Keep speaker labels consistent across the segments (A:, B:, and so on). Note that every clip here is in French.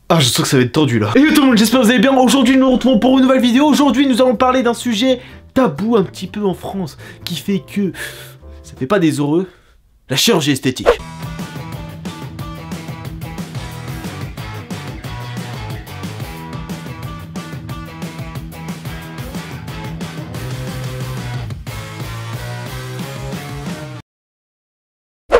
A: Ah, je sens que ça va être tendu là. Et yo tout le monde, j'espère que vous allez bien. Aujourd'hui, nous nous retrouvons pour une nouvelle vidéo. Aujourd'hui, nous allons parler d'un sujet tabou un petit peu en France, qui fait que ça fait pas des heureux, la chirurgie esthétique.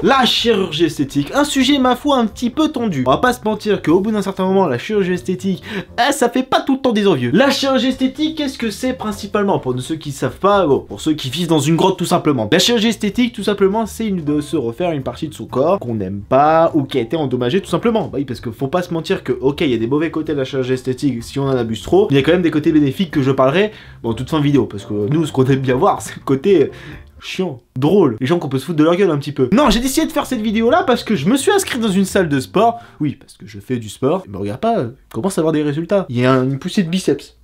A: La chirurgie esthétique, un sujet ma foi un petit peu tendu. On va pas se mentir qu'au bout d'un certain moment, la chirurgie esthétique, ça fait pas tout le temps des envieux. La chirurgie esthétique, qu'est-ce que c'est principalement? Pour ceux qui savent pas, bon, pour ceux qui vivent dans une grotte tout simplement. La chirurgie esthétique, tout simplement, c'est de se refaire une partie de son corps qu'on n'aime pas ou qui a été endommagée tout simplement. Bah oui, parce que faut pas se mentir que, ok, il y a des mauvais côtés de la chirurgie esthétique si on en abuse trop, mais il y a quand même des côtés bénéfiques que je parlerai dans toute fin de vidéo. Parce que nous, ce qu'on aime bien voir, c'est le côté chiant, drôle, les gens qu'on peut se foutre de leur gueule un petit peu. Non, j'ai décidé de faire cette vidéo là parce que je me suis inscrit dans une salle de sport. Oui, parce que je fais du sport. Mais regarde pas, commence à avoir des résultats. Il y a une poussée de biceps.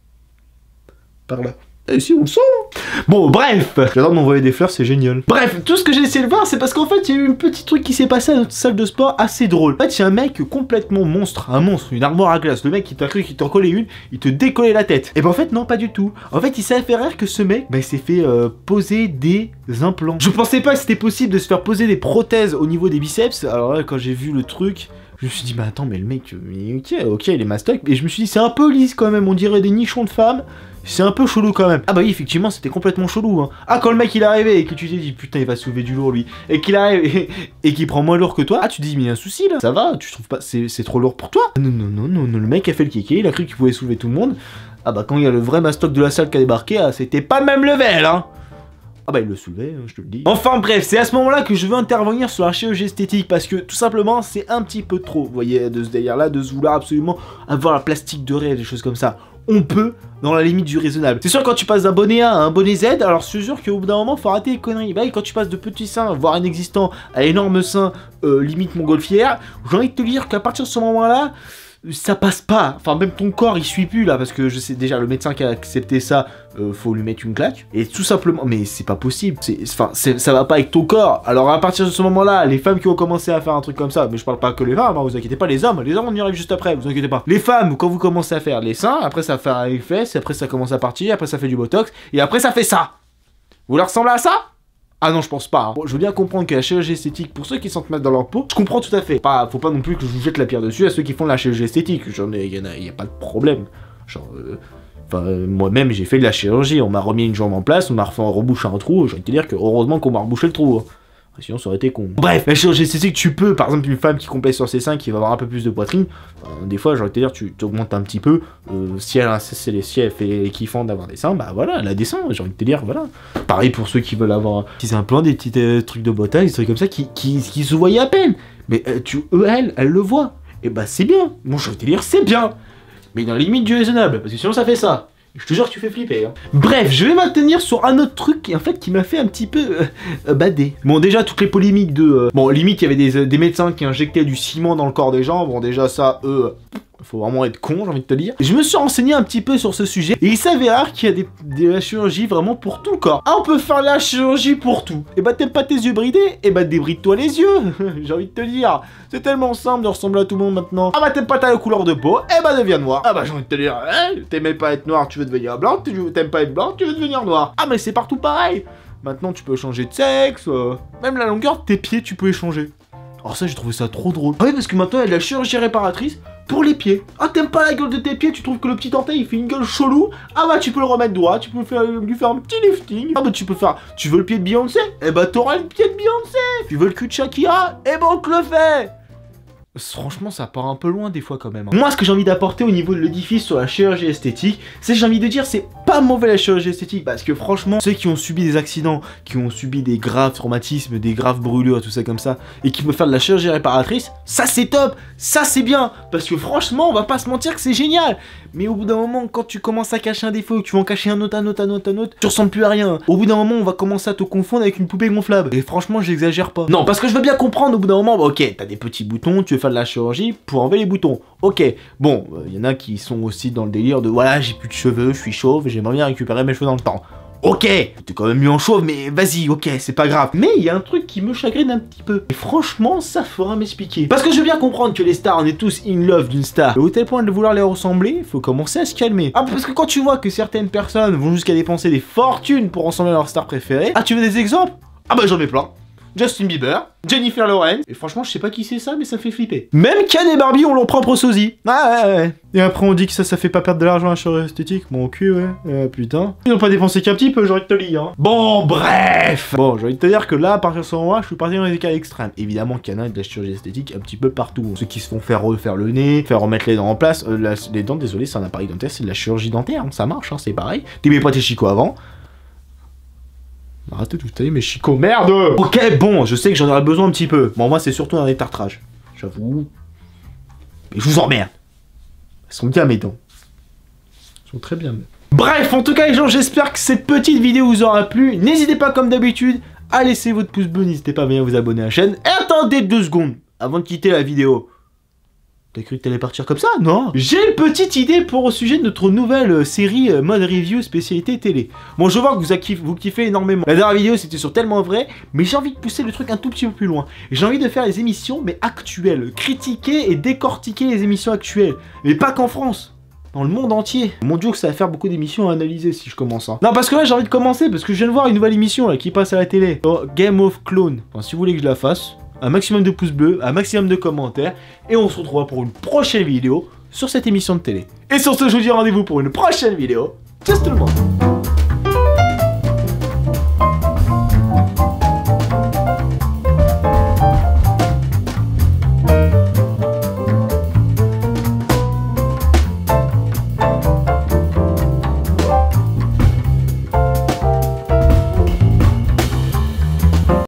A: Par là. Et si on le sent. Bon, bref, j'adore m'envoyer des fleurs, c'est génial. Bref, tout ce que j'ai essayé de voir, c'est parce qu'en fait, il y a eu un petit truc qui s'est passé à notre salle de sport assez drôle. En fait, il y a un mec complètement monstre, un monstre, une armoire à glace. Le mec, il t'a cru qu'il t'en collait une, il te décollait la tête. Et ben en fait, non, pas du tout. En fait, il s'est fait rire que ce mec, il s'est fait poser des implants. Je pensais pas que c'était possible de se faire poser des prothèses au niveau des biceps. Alors là, quand j'ai vu le truc, je me suis dit, mais attends, mais le mec, ok, il est mastoc. Et je me suis dit, c'est un peu lisse quand même, on dirait des nichons de femmes. C'est un peu chelou quand même. Ah bah oui, effectivement, c'était complètement chelou. Hein. Ah, quand le mec il est arrivé et que tu t'es dit, putain, il va soulever du lourd lui, et qu'il arrive et qu'il prend moins lourd que toi, ah, tu te dis, mais il y a un souci là. Ça va, tu trouves pas, c'est trop lourd pour toi? Non, le mec a fait le kéké, il a cru qu'il pouvait soulever tout le monde. Ah bah quand il y a le vrai mastoc de la salle qui a débarqué, ah, c'était pas le même level, hein. Ah bah il le soulevait, je te le dis. Enfin bref, c'est à ce moment-là que je veux intervenir sur la chirurgie esthétique parce que tout simplement c'est un petit peu trop, vous voyez, de ce délire là, de se vouloir absolument avoir la plastique de rêve, des choses comme ça. On peut, dans la limite du raisonnable. C'est sûr quand tu passes d'un bonnet A à un bonnet Z, alors c'est sûr qu'au bout d'un moment faut arrêter les conneries. Bah et quand tu passes de petits seins, voire inexistants, à énormes seins, limite montgolfière, j'ai envie de te dire qu'à partir de ce moment-là, ça passe pas, enfin même ton corps il suit plus là, parce que je sais déjà le médecin qui a accepté ça, faut lui mettre une claque, et tout simplement, mais c'est pas possible, ça va pas avec ton corps. Alors à partir de ce moment là, les femmes qui ont commencé à faire un truc comme ça, mais je parle pas que les femmes, hein, vous inquiétez pas, les hommes on y arrive juste après, vous inquiétez pas. Les femmes, quand vous commencez à faire les seins, après ça fait les fesses, après ça commence à partir, après ça fait du botox, et après ça fait ça. Vous leur ressemblez à ça? Ah non, je pense pas. Hein. Bon, je veux bien comprendre que la chirurgie esthétique, pour ceux qui sentent mal dans leur peau, je comprends tout à fait. Faut pas non plus que je vous jette la pierre dessus à ceux qui font de la chirurgie esthétique. Il y a pas de problème. Genre, moi-même, j'ai fait de la chirurgie. On m'a remis une jambe en place, on m'a rebouché un trou. J'ai envie de te dire que heureusement qu'on m'a rebouché le trou. Hein. Sinon ça aurait été con. Bref, la chirurgie esthétique, tu peux, par exemple, une femme qui complète sur ses seins, qui va avoir un peu plus de poitrine, des fois, j'ai envie de te dire, tu augmentes un petit peu, si elle fait les kiffants d'avoir des seins, bah voilà, elle a des seins, j'ai envie de te dire, voilà. Pareil pour ceux qui veulent avoir des petits implants, des petits trucs de botox, des trucs comme ça, qui se voyaient à peine. Mais elle le voit. Et bah c'est bien. Bon, j'ai envie de te dire, c'est bien. Mais dans la limite du raisonnable, parce que sinon ça fait ça. Je te jure que tu fais flipper. Hein. Bref, je vais maintenir sur un autre truc qui, en fait, qui m'a fait un petit peu bader. Bon, déjà, toutes les polémiques de... bon, limite, il y avait des médecins qui injectaient du ciment dans le corps des gens. Bon, déjà, ça, faut vraiment être con, j'ai envie de te dire. Je me suis renseigné un petit peu sur ce sujet. Et il s'avère qu'il y a de la chirurgie vraiment pour tout le corps. Ah, on peut faire la chirurgie pour tout. Et bah, t'aimes pas tes yeux bridés? Et bah, débride-toi les yeux. J'ai envie de te dire. C'est tellement simple de ressembler à tout le monde maintenant. Ah bah, t'aimes pas ta couleur de peau? Et bah, deviens noir. Ah bah, j'ai envie de te dire. Hein, t'aimais pas être noir, tu veux devenir blanc. T'aimes pas être blanc, tu veux devenir noir. Ah, mais c'est partout pareil. Maintenant, tu peux changer de sexe. Même la longueur de tes pieds, tu peux échanger. Alors ça, j'ai trouvé ça trop drôle. Ah oui, parce que maintenant, il y a de la chirurgie réparatrice pour les pieds. Ah, t'aimes pas la gueule de tes pieds, tu trouves que le petit orteil, il fait une gueule chelou. Ah bah, tu peux le remettre droit, tu peux lui faire un petit lifting. Ah bah, tu veux le pied de Beyoncé? Eh bah, t'auras le pied de Beyoncé. Tu veux le cul de Shakira? Eh bah, on te le fait. Franchement, ça part un peu loin des fois quand même. Hein. Moi, ce que j'ai envie d'apporter au niveau de l'édifice sur la chirurgie esthétique, c'est que j'ai envie de dire, c'est pas mauvais la chirurgie esthétique, parce que franchement, ceux qui ont subi des accidents, qui ont subi des graves traumatismes, des graves brûlures, tout ça comme ça, et qui peuvent faire de la chirurgie réparatrice, ça c'est top, ça c'est bien, parce que franchement, on va pas se mentir que c'est génial. Mais au bout d'un moment, quand tu commences à cacher un défaut, que tu vas en cacher un autre, tu ressembles plus à rien. Au bout d'un moment, on va commencer à te confondre avec une poupée gonflable. Et franchement, j'exagère pas. Non, parce que je veux bien comprendre, au bout d'un moment, bah, ok, t'as des petits boutons, tu veux faire de la chirurgie pour enlever les boutons. Ok, bon, y en a qui sont aussi dans le délire de voilà, j'ai plus de cheveux, je suis chauve, j'aimerais bien récupérer mes cheveux dans le temps. ok, t'es quand même mis en chauve, mais vas-y, ok, c'est pas grave. Mais il y a un truc qui me chagrine un petit peu. Et franchement, ça fera m'expliquer. Parce que je veux bien comprendre que les stars, on est tous in love d'une star. Mais au tel point de vouloir les ressembler, faut commencer à se calmer. Ah, parce que quand tu vois que certaines personnes vont jusqu'à dépenser des fortunes pour ressembler à leur star préférée, ah, tu veux des exemples? Ah bah j'en ai plein. Justin Bieber, Jennifer Lawrence, et franchement je sais pas qui c'est ça mais ça fait flipper. Même Ken et Barbie ont leur propre sosie. Ah ouais. Et après on dit que ça fait pas perdre de l'argent à la chirurgie esthétique, mon cul ouais. Putain. Ils ont pas dépensé qu'un petit peu, j'ai envie de te le dire. Hein. Bon bref. Bon j'ai envie de te dire que là à partir de ce moment-là je suis parti dans les cas extrêmes. Évidemment qu'il y en a de la chirurgie esthétique un petit peu partout. Ceux qui se font faire refaire le nez, faire remettre les dents en place. Les dents, désolé c'est un appareil dentaire, c'est de la chirurgie dentaire, hein, ça marche, hein, c'est pareil. Tu mets pas tes chicots avant. Arrêtez tout à l'heure, mais Chico, merde! Ok, bon, je sais que j'en aurais besoin un petit peu. Bon, moi, c'est surtout un détartrage. J'avoue. Mais je vous emmerde. Elles sont bien, mes dents. Elles sont très bien. Bref, en tout cas, les gens, j'espère que cette petite vidéo vous aura plu. N'hésitez pas, comme d'habitude, à laisser votre pouce bleu. N'hésitez pas à venir vous abonner à la chaîne. Et attendez 2 secondes avant de quitter la vidéo. T'as cru que t'allais partir comme ça? Non. J'ai une petite idée pour au sujet de notre nouvelle série mode review spécialité télé. Bon, je vois que vous kiffez énormément. La dernière vidéo, c'était sur Tellement Vrai, mais j'ai envie de pousser le truc un tout petit peu plus loin. J'ai envie de faire les émissions, mais actuelles. Critiquer et décortiquer les émissions actuelles. Mais pas qu'en France. Dans le monde entier. Mon dieu que ça va faire beaucoup d'émissions à analyser si je commence ça. Non parce que là j'ai envie de commencer parce que je viens de voir une nouvelle émission là qui passe à la télé. Game of Clones. Enfin si vous voulez que je la fasse. Un maximum de pouces bleus, un maximum de commentaires, et on se retrouvera pour une prochaine vidéo sur cette émission de télé. Et sur ce, je vous dis rendez-vous pour une prochaine vidéo. Tchuss tout le monde!